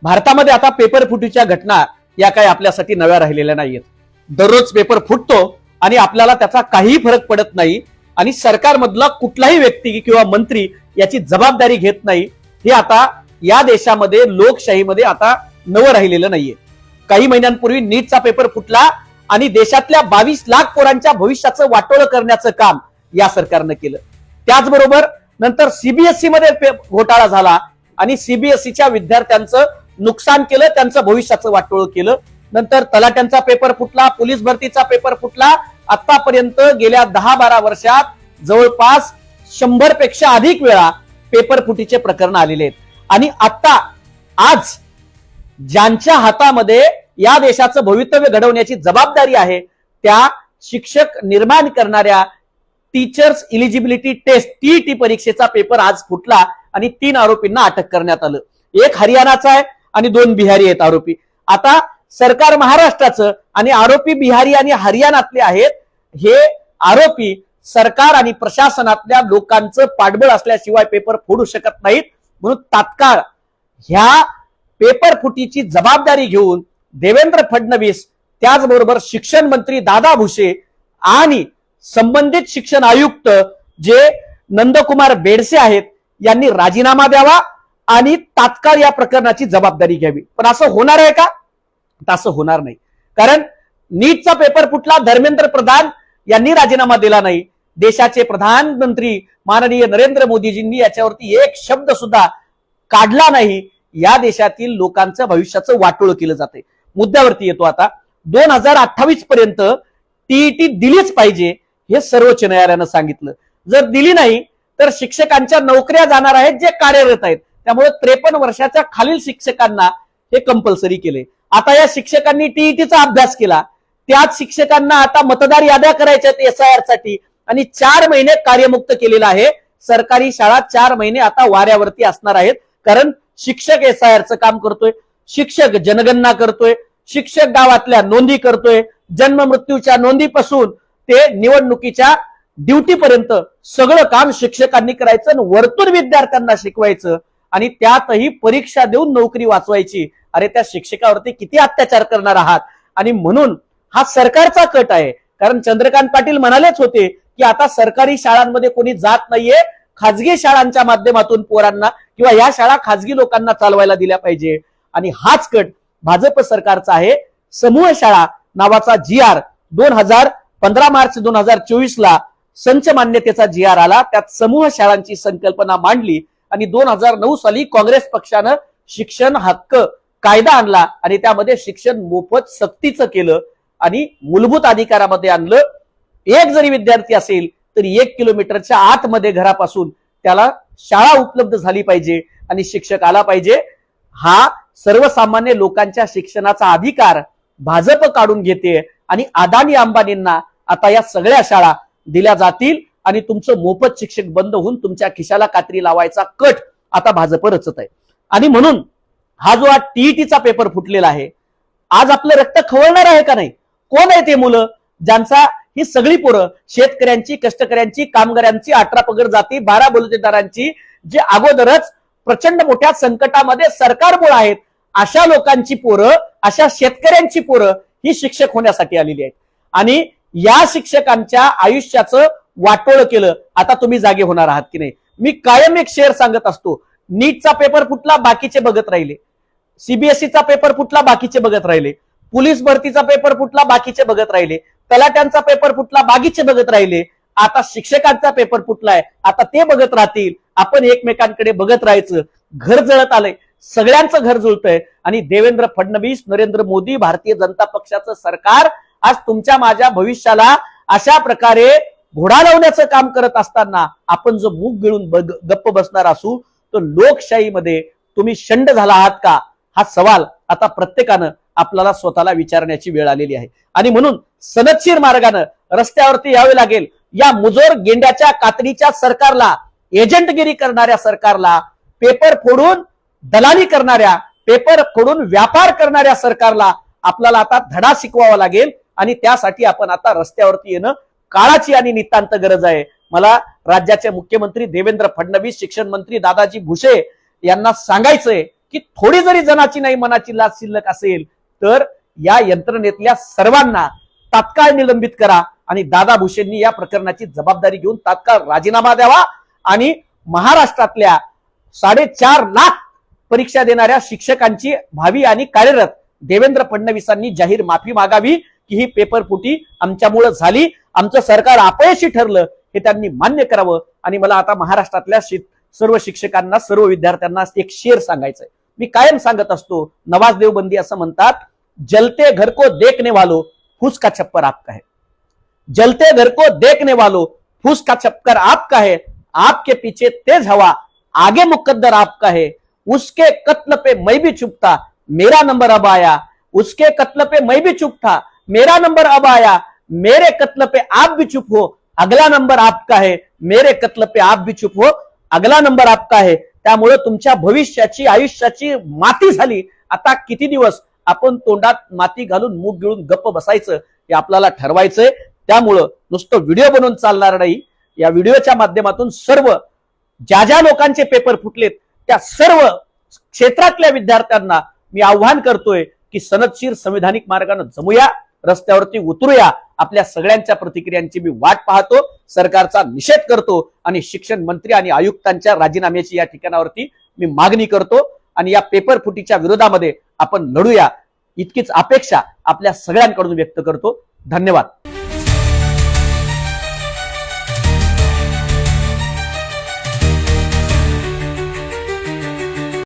भारतामध्ये आता पेपर फुटीच्या घटना या काही आपल्यासाठी नव्या राहिलेल्या नाहीयेत. दररोज पेपर फुटतो आणि आपल्याला त्याचा काहीही फरक पडत नाही आणि सरकारमधला कुठलाही व्यक्ती किंवा मंत्री याची जबाबदारी घेत नाही. हे आता या देशामध्ये लोकशाहीमध्ये आता नवं राहिलेलं नाहीये. काही महिन्यांपूर्वी नीटचा पेपर फुटला आणि देशातल्या 22 लाख पोरांच्या भविष्याचं वाटोळं करण्याचं काम या सरकारनं केलं. त्याचबरोबर नंतर सीबीएसई मध्ये घोटाळा झाला आणि सीबीएसईच्या विद्यार्थ्यांचं नुकसान केलं, त्यांचं भविष्याचं वाटोळं केलं. नंतर तलाट्यांचा पेपर फुटला, पोलीस भरतीचा पेपर फुटला. आतापर्यंत गेल्या 10-12 वर्षात जवळपास 100 पेक्षा अधिक वेळा पेपर फुटीचे प्रकरण आलेले आहेत. आणि आता आज ज्यांच्या हातामध्ये या देशाचं भवितव्य घडवण्याची जबाबदारी आहे त्या शिक्षक निर्माण करणाऱ्या टीचर्स इलिजिबिलिटी टेस्ट टीईटी परीक्षेचा पेपर आज फुटला आणि 3 आरोपींना अटक करण्यात आलं. एक हरियाणाचा आहे आणि 2 बिहारी आहेत आरोपी. आता सरकार महाराष्ट्राचं आणि आरोपी बिहारी आणि हरियाणातले आहेत. हे आरोपी सरकार आणि प्रशासनातल्या लोकांचं पाठबळ असल्याशिवाय पेपर फोडू शकत नाहीत. म्हणून तात्काळ ह्या पेपर फुटीची जबाबदारी घेऊन देवेंद्र फडणवीस, त्याचबरोबर शिक्षण मंत्री दादा भुसे आणि संबंधित शिक्षण आयुक्त जे नंदकुमार बेडसे आहेत यांनी राजीनामा द्यावा आणि तात्काळ या प्रकरणाची जबाबदारी घ्यावी. पण असं होणार आहे का? असं होणार नाही. कारण नीटचा पेपर फुटला, धर्मेंद्र प्रधान यांनी राजीनामा दिला नाही. देशाचे प्रधानमंत्री माननीय नरेंद्र मोदीजींनी याच्यावरती एक शब्द सुद्धा काढला नाही. या देशातील लोकांचं भविष्याचं वाटोळं केलं जाते. मुद्द्यावरती येतो आता. 2028 पर्यंत टीईटी दिलीच पाहिजे हे सर्वोच्च न्यायालयानं सांगितलं. जर दिली नाही तर शिक्षकांच्या नोकऱ्या जाणार आहेत जे कार्यरत आहेत. त्यामुळे 53 वर्षाच्या खालील शिक्षकांना हे कंपल्सरी केले. आता या शिक्षकांनी टीईटीचा अभ्यास केला, त्याच शिक्षकांना आता मतदार याद्या करायच्या आहेत SIR साठी आणि 4 महिने कार्यमुक्त केलेलं आहे. सरकारी शाळा 4 महिने आता वाऱ्यावरती असणार आहेत. कारण शिक्षक SIRचं काम करतोय, शिक्षक जनगणना करतोय, शिक्षक गावातल्या नोंदी करतोय, जन्म मृत्यूच्या नोंदीपासून ते निवडणुकीच्या ड्युटी पर्यंत सगळं काम शिक्षकांनी करायचं आणि वरतून विद्यार्थ्यांना शिकवायचं आणि त्यातही परीक्षा देऊन नोकरी वाचवायची. अरे त्या शिक्षकावरती किती अत्याचार करणार आहात. आणि म्हणून हा सरकारचा कट आहे. कारण चंद्रकांत पाटील म्हणालेच होते की आता सरकारी शाळांमध्ये कोणी जात नाहीये, खाजगी शाळांच्या माध्यमातून पोरांना किंवा या शाळा खाजगी लोकांना चालवायला दिल्या पाहिजे. आणि हाच कट भाजप सरकारचा आहे. समूह शाळा नावाचा GR 15 मार्च 2024 ला संच मान्यतेचा GR आला. त्यात समूह शाळांची संकल्पना मांडली आणि 2009 साली काँग्रेस पक्षानं शिक्षण हक्क कायदा आणला आणि त्यामध्ये शिक्षण मोफत सक्तीचं केलं आणि मूलभूत अधिकारामध्ये आणलं. एक जरी विद्यार्थी असेल तरी 1 किलोमीटरच्या आतमध्ये घरापासून त्याला शाळा उपलब्ध झाली पाहिजे आणि शिक्षक आला पाहिजे. हा सर्वसामान्य लोकांच्या शिक्षणाचा अधिकार भाजप काढून घेते आणि अदानी अंबानींना आता या सगळ्या शाळा दिल्या जातील आणि तुमचं मोफत शिक्षक बंद होऊन तुमच्या खिशाला कात्री लावायचा कट आता भाजप रचत आहे. आणि म्हणून हा जो आज टीईटीचा पेपर फुटलेला आहे, आज आपलं रक्त खवळणार आहे का नाही? कोण आहे ते मुलं ज्यांचा ही सगळी पोरं शेतकऱ्यांची, कष्टकऱ्यांची, कामगारांची, 18 पगड जाती, 12 बलुतेदारांची जे अगोदरच प्रचंड मोठ्या संकटामध्ये सरकारमुळे आहेत, अशा लोकांची पोरं, अशा शेतकऱ्यांची पोरं ही शिक्षक होण्यासाठी आलेली आहेत. आणि या शिक्षकांच्या आयुष्याचं वाटोळं केलं. आता तुम्ही जागे होणार आहात की नाही? मी कायम एक शेर सांगत असतो. नीटचा पेपर फुटला, बाकीचे बघत राहिले. सीबीएसईचा पेपर फुटला, बाकीचे बघत राहिले. पोलीस भरतीचा पेपर फुटला, बाकीचे बघत राहिले. तलाट्यांचा पेपर फुटला, बाकीचे बघत राहिले. आता शिक्षकांचा पेपर फुटलाय, आता ते बघत राहतील. आपण एकमेकांकडे बघत राहायचं. घर जळत आलंय, सगळ्यांचं घर जुळतंय आणि देवेंद्र फडणवीस, नरेंद्र मोदी, भारतीय जनता पक्षाचं सरकार आज तुमच्या माझ्या भविष्याला अशा प्रकारे घोडा लावण्याचं काम करत असताना आपण जो मूग गिळून गप्प बसणार असू तर लोकशाहीमध्ये तुम्ही शंड झाला आहात का? हा सवाल आता प्रत्येकानं आपल्याला स्वतःला विचारण्याची वेळ आलेली आहे. आणि म्हणून सनदशीर मार्गानं रस्त्यावरती यावे लागेल. या मुजोर गेंड्याच्या कातडीच्या सरकारला, एजंटगिरी करणाऱ्या सरकारला, पेपर फोडून दलाली करणाऱ्या, पेपर फोडून व्यापार करणाऱ्या सरकारला आपल्याला आता धडा शिकवावा लागेल. आणि त्यासाठी आपण आता रस्त्यावरती येणं काळाची आणि नितांत गरज आहे. मला राज्याचे मुख्यमंत्री देवेंद्र फडणवीस, शिक्षण मंत्री दादाजी भुसे यांना सांगायचंय की थोडी जरी जनाची नाही मनाची लाज शिल्लक असेल तर या यंत्रणेतल्या सर्वांना तात्काळ निलंबित करा आणि दादा भुसेंनी या प्रकरणाची जबाबदारी घेऊन तात्काळ राजीनामा द्यावा आणि महाराष्ट्रातल्या 4.5 लाख परीक्षा देणाऱ्या शिक्षकांची भावी आणि कार्यरत देवेंद्र फडणवीसांनी जाहीर माफी मागावी की ही पेपरफुटी आमच्यामुळे झाली, आमचं सरकार अपयशी ठरलं हे त्यांनी मान्य करावं. आणि मला आता महाराष्ट्रातल्या सर्व शिक्षकांना, सर्व विद्यार्थ्यांना एक शेर सांगायचंय. मी कायम सांगत असतो, नवाज देवबंदी असं म्हणतात, जलते घर को देखने वालो फूस का छप्पर आपका है. जलते घर को देखने वालो फूस का छप्पर आपका है. आपके पीछे तेज हवा, आगे मुकद्दर आपका है. उसके कत्ल पे मैं भी चुप था, मेरा नंबर अब आया. उसके कत्ल पे मैं भी चुप था, मेरा नंबर अब आया. मेरे कत्ल पे आप भी चुप हो, अगला नंबर आपका है. मेरे कत्ल पे आप भी चुप हो, अगला नंबर आपका है. त्यामुळे तुमच्या भविष्याची, आयुष्याची माती झाली. आता किती दिवस आपण तोंडात माती घालून मूग गिळून गप्प बसायचं हे आपल्याला ठरवायचंय. त्यामुळं नुसतं व्हिडिओ बनवून चालणार नाही. या व्हिडिओच्या माध्यमातून सर्व ज्या लोकांचे पेपर फुटलेत त्या सर्व क्षेत्रातल्या विद्यार्थ्यांना मी आव्हान करतोय की सनदशीर संविधानिक मार्गाने जमूया, रस्त्यावरती उतरूया. आपल्या सगळ्यांच्या प्रतिक्रियांची मी वाट पाहतो, सरकारचा निषेध करतो आणि शिक्षण मंत्री आणि आयुक्तांच्या राजीनाम्याची या ठिकाणावरती मी मागणी करतो आणि या पेपर फुटीच्या विरोधामध्ये आपण लढूया इतकीच अपेक्षा आपल्या सगळ्यांकडून व्यक्त करतो. धन्यवाद.